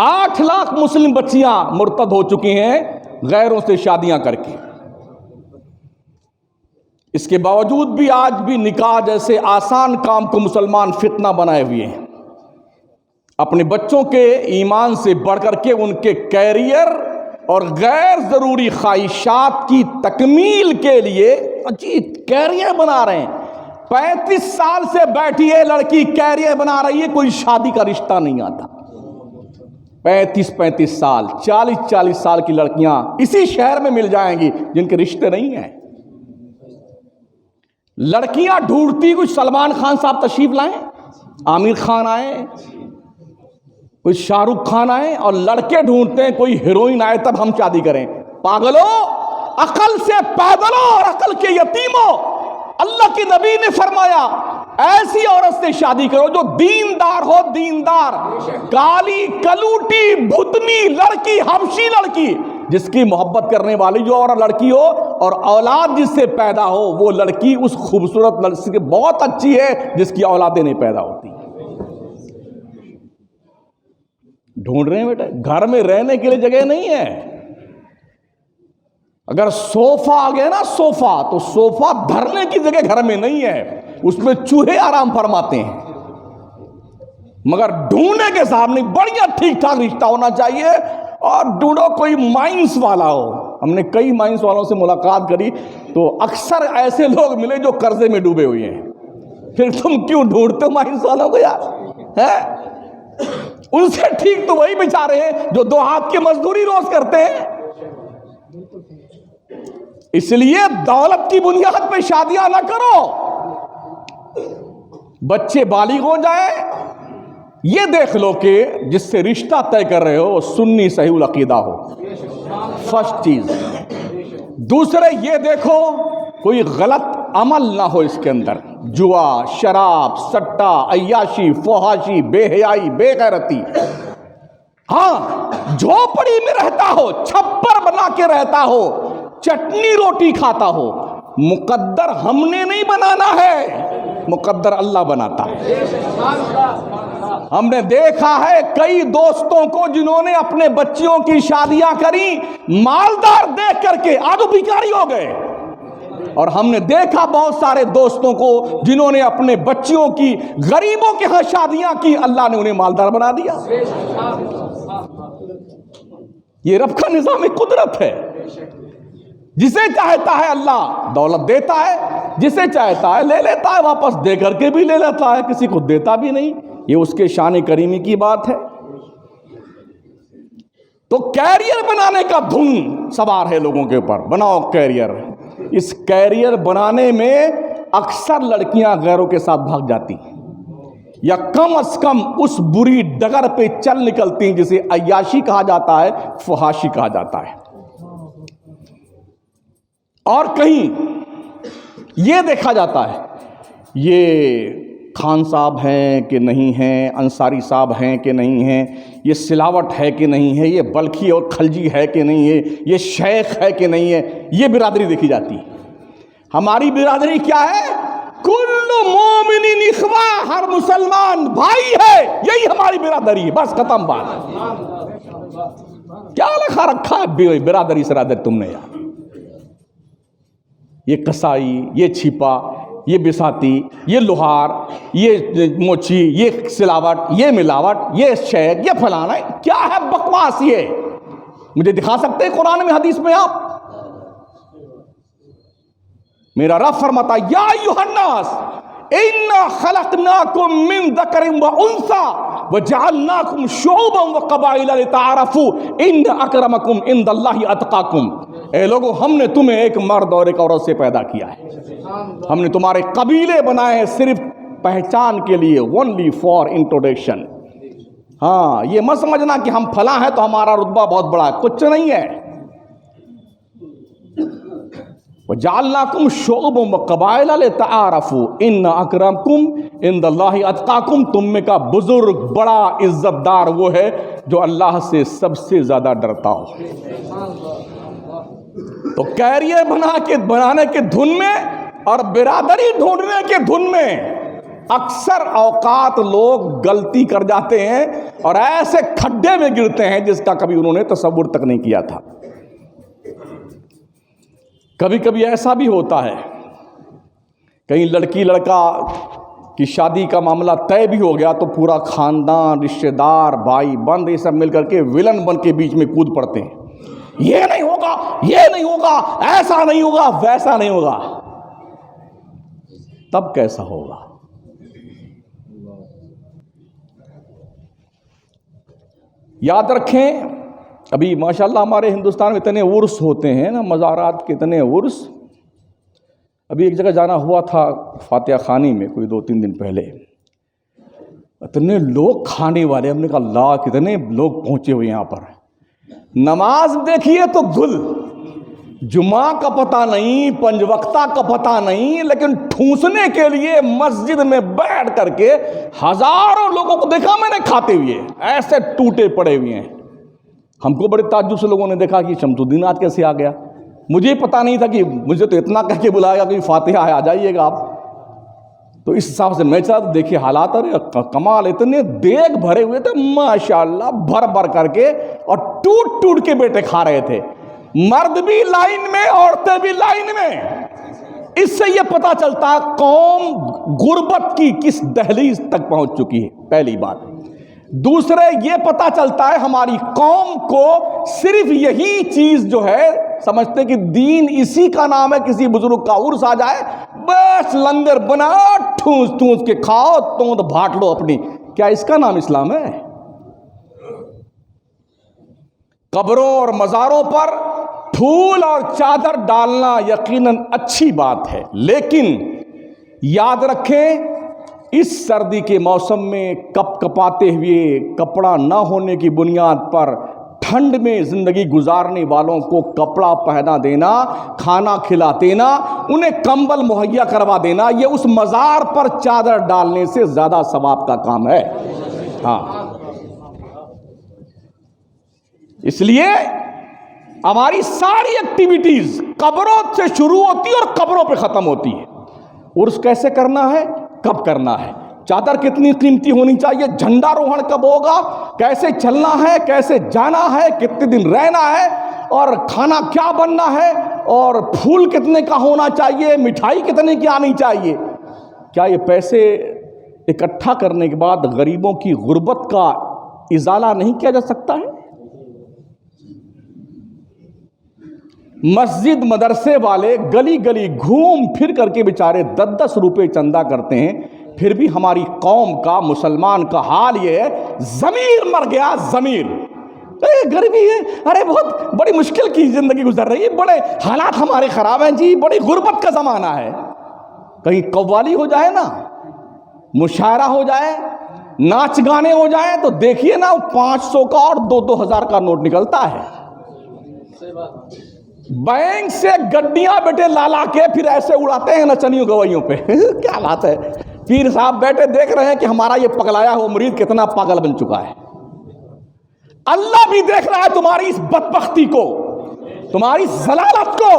8 لاکھ مسلم بچیاں مرتد ہو چکی ہیں غیروں سے شادیاں کر کے. اس کے باوجود بھی آج بھی نکاح جیسے آسان کام کو مسلمان فتنہ بنائے ہوئے ہیں. اپنے بچوں کے ایمان سے بڑھ کر کے ان کے کیریئر اور غیر ضروری خواہشات کی تکمیل کے لیے عجیب کیریئر بنا رہے ہیں۔ 35 سال سے بیٹھی ہے لڑکی، کیریئر بنا رہی ہے، کوئی شادی کا رشتہ نہیں آتا۔ 35 سال، 40 سال کی لڑکیاں اسی شہر میں مل جائیں گی جن کے رشتے نہیں ہیں۔ لڑکیاں ڈھونڈتی کچھ سلمان خان صاحب تشریف لائیں، عامر خان آئے، کوئی شاہ رخ خان آئے، اور لڑکے ڈھونڈتے ہیں کوئی ہیروئن آئے تب ہم شادی کریں۔ پاگلو، عقل سے پیدل ہو اور عقل کے یتیم ہو۔ اللہ کے نبی نے فرمایا ایسی عورت سے شادی کرو جو دیندار ہو، دیندار، کالی کلوٹی بھتنی لڑکی، حبشی لڑکی، جس کی محبت کرنے والی جو اور لڑکی ہو اور اولاد جس سے پیدا ہو، وہ لڑکی اس خوبصورت لڑکی سے بہت اچھی ہے جس کی اولادیں نہیں پیدا ہوتی۔ ڈھونڈ رہے ہیں بیٹا، گھر میں رہنے کے لیے جگہ نہیں ہے۔ اگر صوفہ آ گیا نا صوفہ، تو صوفہ دھرنے کی جگہ گھر میں نہیں ہے، اس میں چوہے آرام فرماتے ہیں۔ مگر ڈھونڈنے کے سامنے بڑھیا ٹھیک ٹھاک رشتہ ہونا چاہیے، اور ڈھونڈو کوئی مائنس والا ہو۔ ہم نے کئی مائنس والوں سے ملاقات کری تو اکثر ایسے لوگ ملے جو قرضے میں ڈوبے ہوئے ہیں۔ پھر تم کیوں ڈھونڈتے ہو مائنس والوں کو یار؟ ہے ان سے ٹھیک تو وہی بیچارے ہیں جو 2 ہاتھ کی مزدوری روز کرتے ہیں۔ اس لیے دولت کی بنیاد پہ شادیاں نہ کرو، بچے بالغ ہو جائیں، یہ دیکھ لو کہ جس سے رشتہ طے کر رہے ہو سنی صحیح العقیدہ ہو، فرسٹ چیز۔ دوسرے یہ دیکھو کوئی غلط عمل نہ ہو اس کے اندر، جوا، شراب، سٹا، عیاشی، فحاشی، بے حیائی، بے غیرتی۔ ہاں، جھوپڑی میں رہتا ہو، چھپر بنا کے رہتا ہو، چٹنی روٹی کھاتا ہو، مقدر ہم نے نہیں بنانا ہے، مقدر اللہ بناتا ہے۔ ہم نے دیکھا ہے کئی دوستوں کو جنہوں نے اپنے بچیوں کی شادیاں کری مالدار دیکھ کر کے، آج وہ بھکاری ہو گئے، اور ہم نے دیکھا بہت سارے دوستوں کو جنہوں نے اپنے بچیوں کی غریبوں کے ہاں شادیاں کی، اللہ نے انہیں مالدار بنا دیا۔ یہ رب کا نظام قدرت ہے، جسے چاہتا ہے اللہ دولت دیتا ہے، جسے چاہتا ہے لے لیتا ہے، واپس دے کر کے بھی لے لیتا ہے، کسی کو دیتا بھی نہیں، یہ اس کے شان کریمی کی بات ہے۔ تو کیریئر بنانے کا دھن سوار ہے لوگوں کے اوپر، بناؤ کیریئر۔ اس کیریئر بنانے میں اکثر لڑکیاں غیروں کے ساتھ بھاگ جاتی ہیں، یا کم از کم اس بری ڈگر پہ چل نکلتی ہیں جسے عیاشی کہا جاتا ہے، فحاشی کہا جاتا ہے۔ اور کہیں یہ دیکھا جاتا ہے یہ خان صاحب ہیں کہ نہیں ہیں، انصاری صاحب ہیں کہ نہیں ہیں، یہ سلاوٹ ہے کہ نہیں ہے، یہ بلخی اور خلجی ہے کہ نہیں ہے، یہ شیخ ہے کہ نہیں ہے، یہ برادری دیکھی جاتی ہے۔ ہماری برادری کیا ہے؟ کل مومن اخوا، ہر مسلمان بھائی ہے، یہی ہماری برادری ہے، بس ختم بات۔ کیا لکھا رکھا ہے برادری سرادر تم نے یار؟ یہ کسائی، یہ چھپا، یہ بساتی، یہ لوہار، یہ موچی، یہ سلاوٹ، یہ ملاوٹ، یہ شیخ، یہ فلانا، کیا ہے بکواس؟ یہ مجھے دکھا سکتے ہیں قرآن میں، حدیث میں؟ آپ میرا رب فرماتا یا ایھا الناس انا خلقناکم من ذکر و انثی وجعلناکم شعوبا وقبائل لتعارفوا ان اکرمکم عند اللہ اتقاکم۔ اے لوگو، ہم نے تمہیں ایک مرد اور ایک عورت سے پیدا کیا ہے، ہم نے تمہارے قبیلے بنائے ہیں صرف پہچان کے لیے، only for introduction۔ ہاں، یہ مت سمجھنا کہ ہم فلاں ہیں تو ہمارا رتبہ بہت بڑا ہے، کچھ نہیں ہے۔ وَجَعَلْنَاكُمْ شُعُوبًا وَقَبَائِلَ لِتَعَارَفُوا إِنَّ أَكْرَمَكُمْ عِندَ اللَّهِ أَتْقَاكُمْ۔ تم میں کا بزرگ، بڑا، عزت دار وہ ہے جو اللہ سے سب سے زیادہ ڈرتا ہو۔ تو کیریئر بنانے کے دھن میں اور برادری ڈھونڈنے کے دھن میں اکثر اوقات لوگ غلطی کر جاتے ہیں اور ایسے کھڈے میں گرتے ہیں جس کا کبھی انہوں نے تصور تک نہیں کیا تھا۔ کبھی کبھی ایسا بھی ہوتا ہے، کہیں لڑکی لڑکا کہ شادی کا معاملہ طے بھی ہو گیا تو پورا خاندان، رشتہ دار، بھائی بند یہ سب مل کر کے ولن بن کے بیچ میں کود پڑتے ہیں، یہ نہیں ہوگا، یہ نہیں ہوگا، ایسا نہیں ہوگا، ویسا نہیں ہوگا۔ تب کیسا ہوگا؟ یاد رکھیں، ابھی ماشاءاللہ ہمارے ہندوستان میں اتنے عرس ہوتے ہیں نا، مزارات کے اتنے عرس۔ ابھی ایک جگہ جانا ہوا تھا فاتحہ خانی میں کوئی 2-3 دن پہلے، اتنے لوگ کھانے والے، ہم نے کہا اللہ کتنے لوگ پہنچے ہوئے یہاں پر۔ نماز دیکھیے تو گل، جمعہ کا پتہ نہیں، 5 وقتہ کا پتہ نہیں، لیکن ٹھونسنے کے لیے مسجد میں بیٹھ کر کے ہزاروں لوگوں کو دیکھا میں نے کھاتے ہوئے، ایسے ٹوٹے پڑے ہوئے ہیں۔ ہم کو بڑے تعجب سے لوگوں نے دیکھا کہ شمس الدین آج کیسے آ گیا؟ مجھے پتہ نہیں تھا، کہ مجھے تو اتنا کہہ کے بلایا کہ فاتحہ ہے، آ جائیے گا آپ۔ تو اس حساب سے میں چاہتا تو دیکھیے حالات، کمال، اتنے دیگ بھرے ہوئے تھے ماشاءاللہ، بھر بھر کر کے، اور ٹوٹ ٹوٹ کے بیٹے کھا رہے تھے، مرد بھی لائن میں، عورتیں بھی لائن میں۔ اس سے یہ پتہ چلتا ہے قوم غربت کی کس دہلیز تک پہنچ چکی ہے، پہلی بات۔ دوسرے یہ پتہ چلتا ہے ہماری قوم کو صرف یہی چیز جو ہے، سمجھتے کہ دین اسی کا نام ہے، کسی بزرگ کا عرس آ جائے بس لنگر بنا ٹھونس ٹھونس کے کھاؤ، توند بھاٹ لو اپنی۔ کیا اس کا نام اسلام ہے؟ قبروں اور مزاروں پر پھول اور چادر ڈالنا یقیناً اچھی بات ہے، لیکن یاد رکھیں اس سردی کے موسم میں کپ کپاتے ہوئے، کپڑا نہ ہونے کی بنیاد پر ٹھنڈ میں زندگی گزارنے والوں کو کپڑا پہنا دینا، کھانا کھلا دینا، انہیں کمبل مہیا کروا دینا، یہ اس مزار پر چادر ڈالنے سے زیادہ ثواب کا کام ہے۔ ہاں، اس لیے ہماری ساری ایکٹیویٹیز قبروں سے شروع ہوتی ہے اور قبروں پہ ختم ہوتی ہے۔ عرس کیسے کرنا ہے، کب کرنا ہے، چادر کتنی قیمتی ہونی چاہیے، جھنڈا روہن کب ہوگا، کیسے چلنا ہے، کیسے جانا ہے، کتنے دن رہنا ہے، اور کھانا کیا بننا ہے، اور پھول کتنے کا ہونا چاہیے، مٹھائی کتنے کی آنی چاہیے۔ کیا یہ پیسے اکٹھا کرنے کے بعد غریبوں کی غربت کا ازالہ نہیں کیا جا سکتا ہے؟ مسجد مدرسے والے گلی گلی گھوم پھر کر کے بیچارے 10-10 روپے چندہ کرتے ہیں، پھر بھی ہماری قوم کا، مسلمان کا حال یہ ہے، ضمیر مر گیا، ضمیر۔ غریبی ہے، ارے بہت بڑی مشکل کی زندگی گزر رہی ہے، بڑے حالات ہمارے خراب ہیں جی، بڑی غربت کا زمانہ ہے۔ کہیں قوالی ہو جائے نا، مشاعرہ ہو جائے، ناچ گانے ہو جائیں، تو دیکھیے نا 500 کا اور 2-2000 کا نوٹ نکلتا ہے۔ بینک سے گڈیاں بیٹے لالا کے پھر ایسے اڑاتے ہیں نچنیوں گوائیوں پہ۔ کیا بات ہے، پیر صاحب بیٹے دیکھ رہے ہیں کہ ہمارا یہ پگلایا ہوا مرید کتنا پاگل بن چکا ہے۔ اللہ بھی دیکھ رہا ہے تمہاری اس بدبختی کو، تمہاری ضلالت کو۔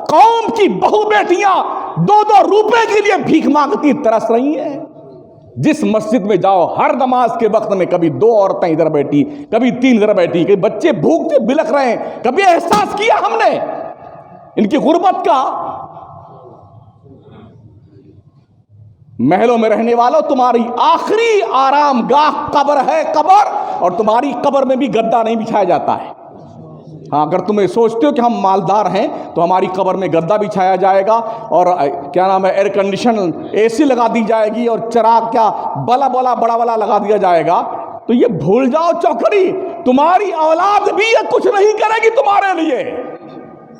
قوم کی بہو بیٹیاں 2-2 روپے کے لیے بھیک مانگتی ترس رہی ہیں۔ جس مسجد میں جاؤ ہر نماز کے وقت میں کبھی 2 عورتیں ادھر بیٹھی، کبھی 3 ادھر بیٹھی، کبھی بچے بھوکتے بلک رہے ہیں۔ کبھی احساس کیا ہم نے ان کی غربت کا؟ محلوں میں رہنے والوں، تمہاری آخری آرام گاہ قبر ہے، قبر، اور تمہاری قبر میں بھی گدا نہیں بچھایا جاتا ہے۔ ہاں، اگر تمہیں سوچتے ہو کہ ہم مالدار ہیں تو ہماری قبر میں گدا بچھایا جائے گا، اور کیا نام ہے، ایئر کنڈیشن AC لگا دی جائے گی، اور چراغ کیا بلا بڑا والا لگا دیا جائے گا، تو یہ بھول جاؤ چوکھڑی، تمہاری اولاد بھی یہ کچھ نہیں کرے گی تمہارے لیے،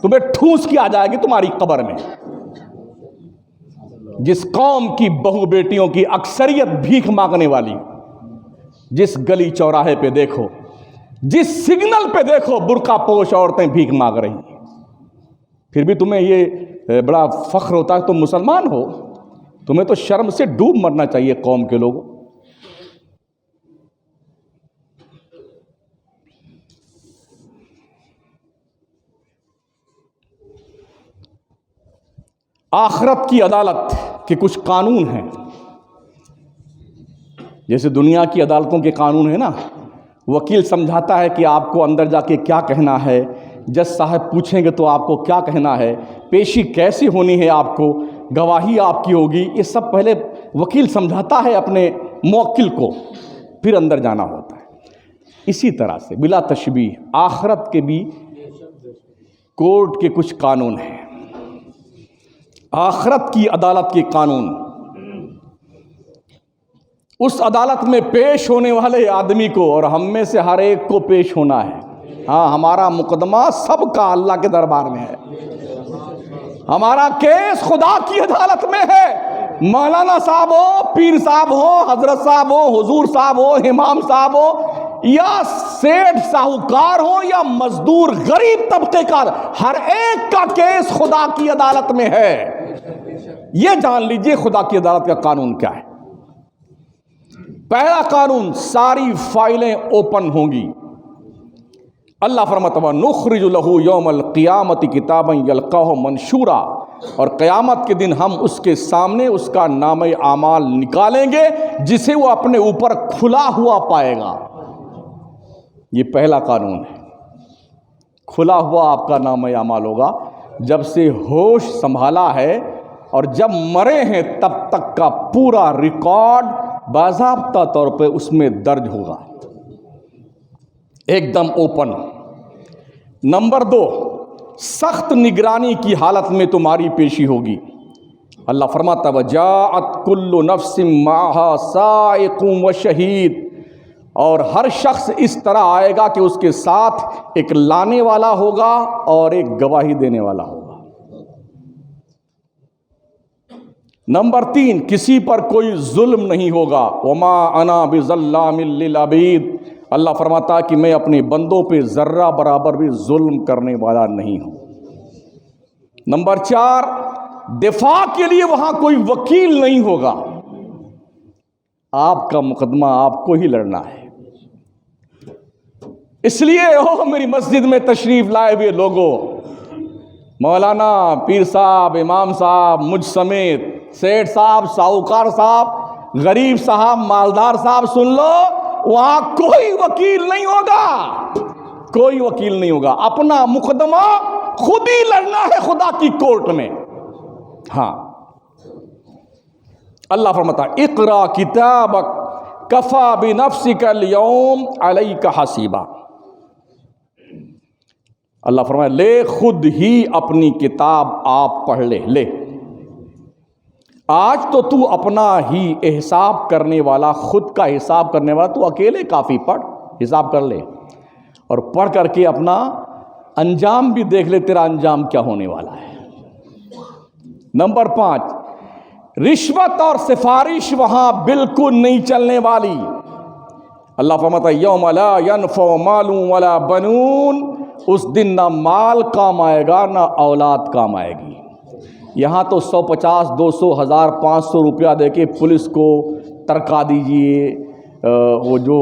تمہیں ٹھوس کی آ جائے گی تمہاری قبر میں۔ جس قوم کی بہو بیٹیوں کی اکثریت بھیک مانگنے والی، جس گلی چوراہے پہ دیکھو، جس سگنل پہ دیکھو، برقع پوش عورتیں بھیک مانگ رہی ہیں، پھر بھی تمہیں یہ بڑا فخر ہوتا ہے تم مسلمان ہو؟ تمہیں تو شرم سے ڈوب مرنا چاہیے قوم کے لوگوں۔ آخرت کی عدالت کے کچھ قانون ہیں، جیسے دنیا کی عدالتوں کے قانون ہیں نا، وکیل سمجھاتا ہے کہ آپ کو اندر جا کے کیا کہنا ہے، جج صاحب پوچھیں گے تو آپ کو کیا کہنا ہے، پیشی کیسی ہونی ہے، آپ کو گواہی آپ کی ہوگی، یہ سب پہلے وکیل سمجھاتا ہے اپنے موکل کو، پھر اندر جانا ہوتا ہے۔ اسی طرح سے بلا تشبیہ آخرت کے بھی کورٹ کے کچھ قانون ہیں، آخرت کی عدالت کے قانون۔ اس عدالت میں پیش ہونے والے آدمی کو اور ہم میں سے ہر ایک کو پیش ہونا ہے۔ ہاں، ہمارا مقدمہ سب کا اللہ کے دربار میں ہے، ہمارا کیس خدا کی عدالت میں ہے۔ مولانا صاحب ہو، پیر صاحب ہو، حضرت صاحب ہو، حضور صاحب ہو، امام صاحب ہو، یا سیٹھ ساہوکار ہو، یا مزدور غریب طبقے کا، ہر ایک کا کیس خدا کی عدالت میں ہے۔ یہ جان لیجئے خدا کی عدالت کا قانون کیا ہے۔ پہلا قانون، ساری فائلیں اوپن ہوں گی۔ اللہ فرماتا ہے نخرج لہ یوم القیامت کتابا یلقاہ منشورا، اور قیامت کے دن ہم اس کے سامنے اس کا نامہ اعمال نکالیں گے جسے وہ اپنے اوپر کھلا ہوا پائے گا۔ یہ پہلا قانون ہے، کھلا ہوا آپ کا نامہ اعمال ہوگا۔ جب سے ہوش سنبھالا ہے اور جب مرے ہیں تب تک کا پورا ریکارڈ باضابطہ طور پہ اس میں درج ہوگا، ایک دم اوپن۔ نمبر 2، سخت نگرانی کی حالت میں تمہاری پیشی ہوگی۔ اللہ فرماتا ہے وجاءت کل نفس معہا سائق و شہید، اور ہر شخص اس طرح آئے گا کہ اس کے ساتھ ایک لانے والا ہوگا اور ایک گواہی دینے والا ہوگا۔ نمبر 3، کسی پر کوئی ظلم نہیں ہوگا۔ وما انا بظلام للعبید، اللہ فرماتا ہے کہ میں اپنے بندوں پہ ذرہ برابر بھی ظلم کرنے والا نہیں ہوں۔ نمبر 4، دفاع کے لیے وہاں کوئی وکیل نہیں ہوگا، آپ کا مقدمہ آپ کو ہی لڑنا ہے۔ اس لیے میری مسجد میں تشریف لائے ہوئے لوگوں، مولانا، پیر صاحب، امام صاحب، مجھ سمیت، سیٹھ صاحب، ساہوکار صاحب، غریب صاحب، مالدار صاحب، سن لو، وہاں کوئی وکیل نہیں ہوگا، کوئی وکیل نہیں ہوگا۔ اپنا مقدمہ خود ہی لڑنا ہے خدا کی کورٹ میں۔ ہاں، اللہ فرماتا ہے اقرا کتابک کفا بنفسک اليوم علیک حسیبا، اللہ فرمایا لے خود ہی اپنی کتاب آپ پڑھ لے، آج تو اپنا ہی حساب کرنے والا، خود کا حساب کرنے والا تو اکیلے کافی، پڑھ، حساب کر لے، اور پڑھ کر کے اپنا انجام بھی دیکھ لے، تیرا انجام کیا ہونے والا ہے۔ نمبر 5، رشوت اور سفارش وہاں بالکل نہیں چلنے والی۔ اللہ فرماتا ہے یوم لا ینفع مال ولا بنون، اس دن نہ مال کام آئے گا نہ اولاد کام آئے گی۔ یہاں تو 150، 200، 1000، 500 روپیہ دے کے پولیس کو ترکا دیجئے، وہ جو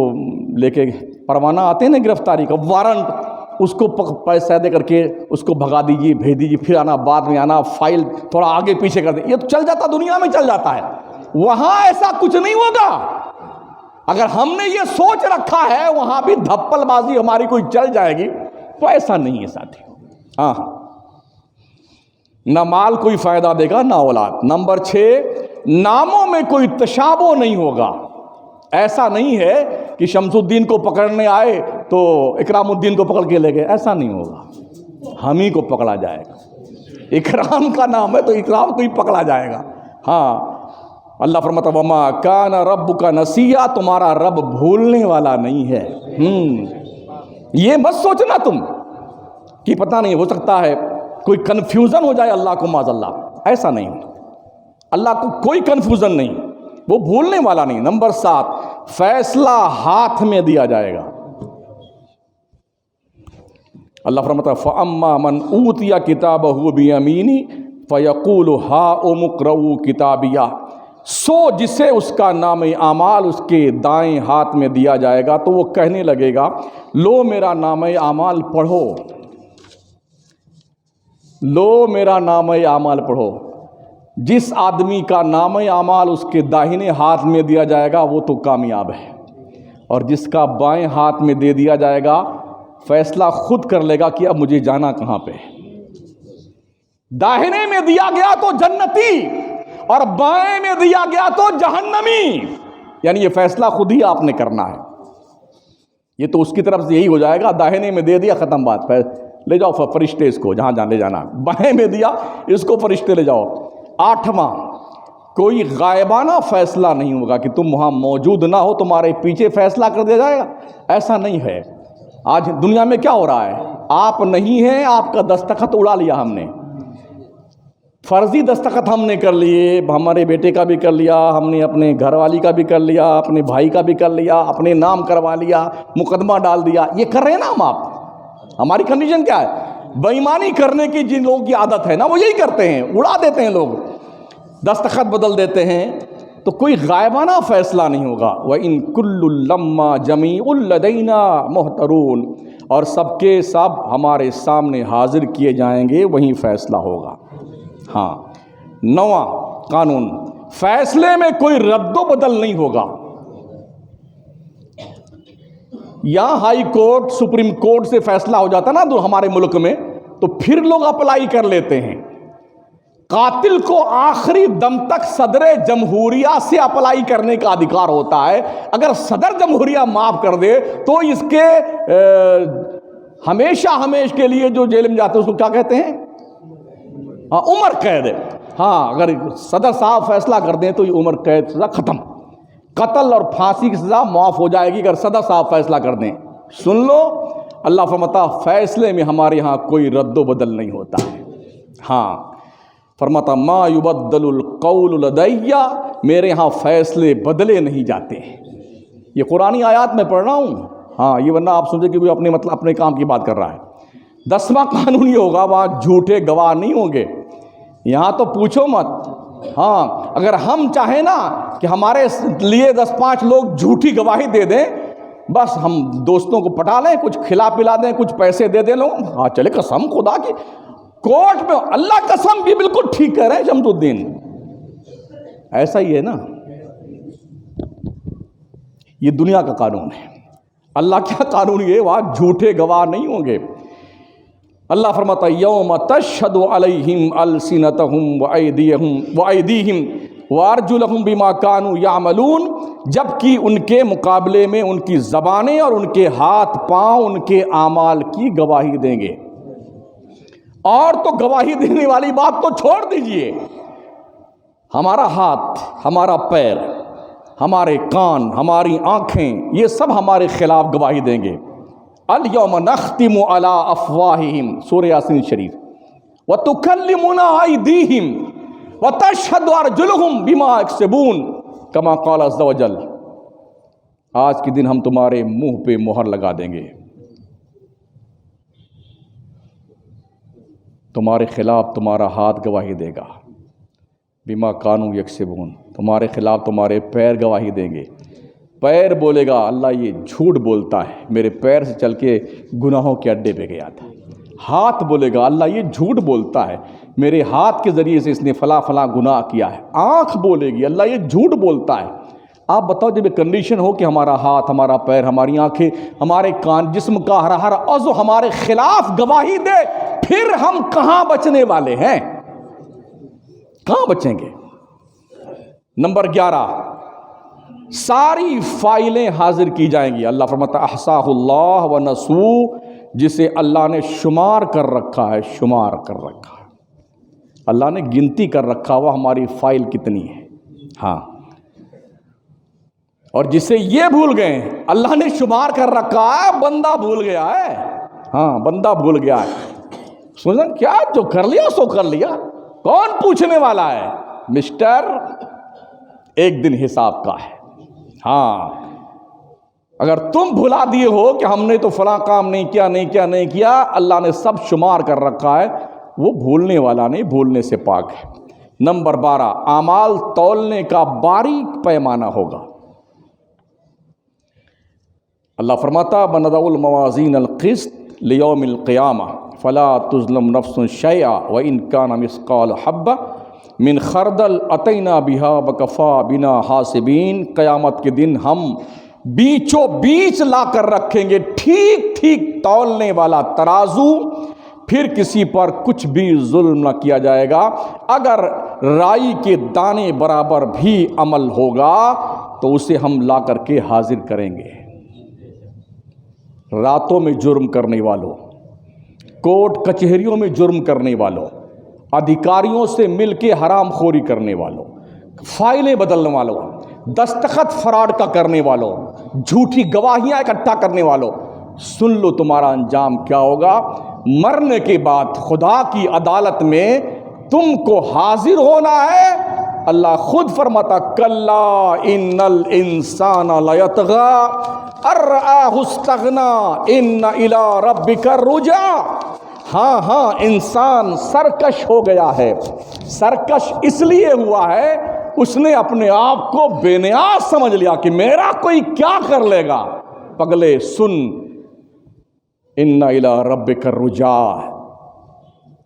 لے کے پروانہ آتے ہیں نا گرفتاری کا، وارنٹ، اس کو پیسہ دے کر کے اس کو بھگا دیجئے، بھیج دیجئے، پھر آنا، بعد میں آنا، فائل تھوڑا آگے پیچھے کر دیں، یہ تو چل جاتا، دنیا میں چل جاتا ہے۔ وہاں ایسا کچھ نہیں ہوگا۔ اگر ہم نے یہ سوچ رکھا ہے وہاں بھی دھپل بازی ہماری کوئی چل جائے گی، تو ایسا نہیں ہے ساتھی۔ ہاں، نہ مال کوئی فائدہ دے گا نہ اولاد۔ نمبر 6، ناموں میں کوئی تشابہ نہیں ہوگا۔ ایسا نہیں ہے کہ شمس الدین کو پکڑنے آئے تو اکرام الدین کو پکڑ کے لے گئے، ایسا نہیں ہوگا، ہم ہی کو پکڑا جائے گا۔ اکرام کا نام ہے تو اکرام کو ہی پکڑا جائے گا۔ ہاں، اللہ فرماتا وما کان ربک نسیا، تمہارا رب بھولنے والا نہیں ہے۔ یہ مت سوچنا تم کہ پتہ نہیں، ہو سکتا ہے کوئی کنفیوژن ہو جائے اللہ کو، معاذ اللہ، ایسا نہیں، اللہ کو کوئی کنفیوژن نہیں، وہ بھولنے والا نہیں۔ نمبر 7، فیصلہ ہاتھ میں دیا جائے گا۔ اللہ فرماتا ہے فَأَمَّا مَنْ أُوتِيَ كِتَابَهُ بِيَمِينِهِ فَيَقُولُ هَاؤُمُ اقْرَءُوا كِتَابِيَهْ، سو جسے اس کا نام اعمال اس کے دائیں ہاتھ میں دیا جائے گا تو وہ کہنے لگے گا لو میرا نام اعمال پڑھو، لو میرا نام اعمال پڑھو۔ جس آدمی کا نام اعمال اس کے داہنے ہاتھ میں دیا جائے گا وہ تو کامیاب ہے، اور جس کا بائیں ہاتھ میں دے دیا جائے گا فیصلہ خود کر لے گا کہ اب مجھے جانا کہاں پہ۔ داہنے میں دیا گیا تو جنتی، اور بائیں میں دیا گیا تو جہنمی. یعنی یہ فیصلہ خود ہی آپ نے کرنا ہے. یہ تو اس کی طرف سے یہی ہو جائے گا, داہنے میں دے دیا ختم بات, لے جاؤ فرشتے اس کو جہاں جہاں لے جانا, بائیں میں دیا اس کو فرشتے لے جاؤ. 8واں, کوئی غائبانہ فیصلہ نہیں ہوگا کہ تم وہاں موجود نہ ہو, تمہارے پیچھے فیصلہ کر دیا جائے گا, ایسا نہیں ہے. آج دنیا میں کیا ہو رہا ہے, آپ نہیں ہیں, آپ کا دستخط اڑا لیا ہم نے, فرضی دستخط ہم نے کر لیے, ہمارے بیٹے کا بھی کر لیا, ہم نے اپنے گھر والی کا بھی کر لیا, اپنے بھائی کا بھی کر لیا, اپنے نام کروا لیا, مقدمہ ڈال دیا. یہ کر رہے ہیں نا ہم. آپ ہماری کنڈیشن کیا ہے, بے ایمانی کرنے کی جن لوگوں کی عادت ہے نا وہ یہی کرتے ہیں, اڑا دیتے ہیں لوگ, دستخط بدل دیتے ہیں. تو کوئی غائبانہ فیصلہ نہیں ہوگا. وَإِن كُلُّ لَمَّا جَمِيعٌ لَدَيْنَا مُحْضَرُونَ, اور سب کے سب ہمارے سامنے حاضر کیے جائیں گے, وہیں فیصلہ ہوگا. ہاں. 9واں قانون, فیصلے میں کوئی رد و بدل نہیں ہوگا. یہاں ہائی کورٹ سپریم کورٹ سے فیصلہ ہو جاتا نا تو ہمارے ملک میں, تو پھر لوگ اپلائی کر لیتے ہیں. قاتل کو آخری دم تک صدر جمہوریہ سے اپلائی کرنے کا ادھیکار ہوتا ہے. اگر صدر جمہوریہ معاف کر دے تو اس کے ہمیشہ کے لیے جو جیل میں جاتے ہیں اس کو کیا کہتے ہیں, ہاں عمر قید. ہاں اگر صدر صاحب فیصلہ کر دیں تو یہ عمر قید سزا ختم. قتل اور پھانسی کی سزا معاف ہو جائے گی اگر صدر صاحب فیصلہ کر دیں. سن لو, اللہ فرماتا فیصلے میں ہمارے ہاں کوئی رد و بدل نہیں ہوتا ہے. ہاں فرماتا ما یبدل القول لدی, میرے ہاں فیصلے بدلے نہیں جاتے. یہ قرآنی آیات میں پڑھ رہا ہوں. ہاں یہ ورنہ آپ سمجھے کہ کوئی اپنے کام کی بات کر رہا ہے. 10واں قانون یہ ہوگا, وہاں جھوٹے گواہ نہیں ہوں گے. یہاں تو پوچھو مت. ہاں اگر ہم چاہیں نا کہ ہمارے لیے 10-5 لوگ جھوٹی گواہی دے دیں, بس ہم دوستوں کو پٹا لیں, کچھ کھلا پلا دیں, کچھ پیسے دے دیں لوگ, ہاں چلے قسم خدا کی کورٹ میں, اللہ قسم بھی بالکل ٹھیک کہہ رہے ہیں شمس الدین, ایسا ہی ہے نا. یہ دنیا کا قانون ہے. اللہ کیا قانون ہے, وہاں جھوٹے گواہ نہیں ہوں گے. اللہ فرماتا یوم تشہد علیہم السنتہم وایدیہم وارجلہم بما کانوا یعملون, جبکہ ان کے مقابلے میں ان کی زبانیں اور ان کے ہاتھ پاؤں ان کے اعمال کی گواہی دیں گے. اور تو گواہی دینے والی بات تو چھوڑ دیجئے, ہمارا ہاتھ, ہمارا پیر, ہمارے کان, ہماری آنکھیں, یہ سب ہمارے خلاف گواہی دیں گے. الیوم نختم علی افواہہم, سورہ یاسین شریف, وتکلمنا ایدیہم وتشہد ارجلہم بما یکسبون کما قال عز وجل, آج کے دن ہم تمہارے منہ پہ مہر لگا دیں گے, تمہارے خلاف تمہارا ہاتھ گواہی دے گا. بما کانوا یکسبون, تمہارے خلاف تمہارے پیر گواہی دیں گے. پیر بولے گا اللہ یہ جھوٹ بولتا ہے, میرے پیر سے چل کے گناہوں کے اڈے پہ گیا تھا. ہاتھ بولے گا اللہ یہ جھوٹ بولتا ہے, میرے ہاتھ کے ذریعے سے اس نے فلاں فلاں گناہ کیا ہے. آنکھ بولے گی اللہ یہ جھوٹ بولتا ہے. آپ بتاؤ جب یہ کنڈیشن ہو کہ ہمارا ہاتھ, ہمارا پیر, ہماری آنکھیں, ہمارے کان, جسم کا ہر عضو ہمارے خلاف گواہی دے, پھر ہم کہاں بچنے والے ہیں, کہاں بچیں گے. نمبر 11, ساری فائلیں حاضر کی جائیں گی. اللہ فرماتا احصاہ اللہ ونسوہ, جسے اللہ نے شمار کر رکھا ہے, شمار کر رکھا ہے, اللہ نے گنتی کر رکھا ہوا ہماری فائل کتنی ہے. ہاں اور جسے یہ بھول گئے, اللہ نے شمار کر رکھا ہے, بندہ بھول گیا ہے. ہاں بندہ بھول گیا ہے. سنیں کیا جو کر لیا سو کر لیا, کون پوچھنے والا ہے مسٹر, ایک دن حساب کا ہے. ہاں اگر تم بھلا دیے ہو کہ ہم نے تو فلاں کام نہیں کیا, اللہ نے سب شمار کر رکھا ہے, وہ بھولنے والا نہیں, بھولنے سے پاک ہے. نمبر 12, اعمال تولنے کا باریک پیمانہ ہوگا. اللہ فرماتا بنضع الموازین القسط لیوم القیامہ فلا تظلم نفس شیئا وان کان مثقال حبہ من خردل اتینا بہا وکفا بنا حاسبین. قیامت کے دن ہم بیچوں بیچ لا کر رکھیں گے ٹھیک ٹھیک تولنے والا ترازو, پھر کسی پر کچھ بھی ظلم نہ کیا جائے گا. اگر رائی کے دانے برابر بھی عمل ہوگا تو اسے ہم لا کر کے حاضر کریں گے. راتوں میں جرم کرنے والوں، کورٹ کچہریوں میں جرم کرنے والوں، ادھیکاریوں سے مل کے حرام خوری کرنے والوں، فائلیں بدلنے والوں، دستخط فراڈ کا کرنے والوں، جھوٹی گواہیاں اکٹھا کرنے والوں، سن لو تمہارا انجام کیا ہوگا. مرنے کے بعد خدا کی عدالت میں تم کو حاضر ہونا ہے. اللہ خود فرماتا کلا ان الانسان لیطغی ان رآہ استغنی ان الی ربک الرجعی. ہاں انسان سرکش ہو گیا ہے. سرکش اس لیے ہوا ہے اس نے اپنے آپ کو بے نیاز سمجھ لیا کہ میرا کوئی کیا کر لے گا. پگلے سن، ان الی ربک الرجعی،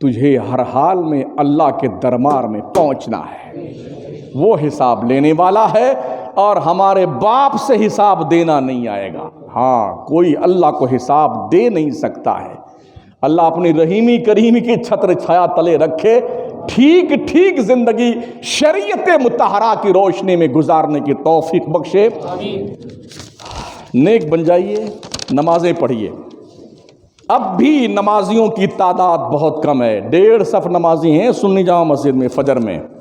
تجھے ہر حال میں اللہ کے دربار میں پہنچنا ہے. وہ حساب لینے والا ہے اور ہمارے باپ سے حساب دینا نہیں آئے گا. ہاں، کوئی اللہ کو حساب دے نہیں سکتا ہے. اللہ اپنی رحیمی کریمی کی چھتر چھایا تلے رکھے، ٹھیک زندگی شریعت مطہرہ کی روشنی میں گزارنے کی توفیق بخشے. نیک بن جائیے، نمازیں پڑھیے. اب بھی نمازیوں کی تعداد بہت کم ہے. 150 صف نمازی ہیں سنی جامع مسجد میں فجر میں.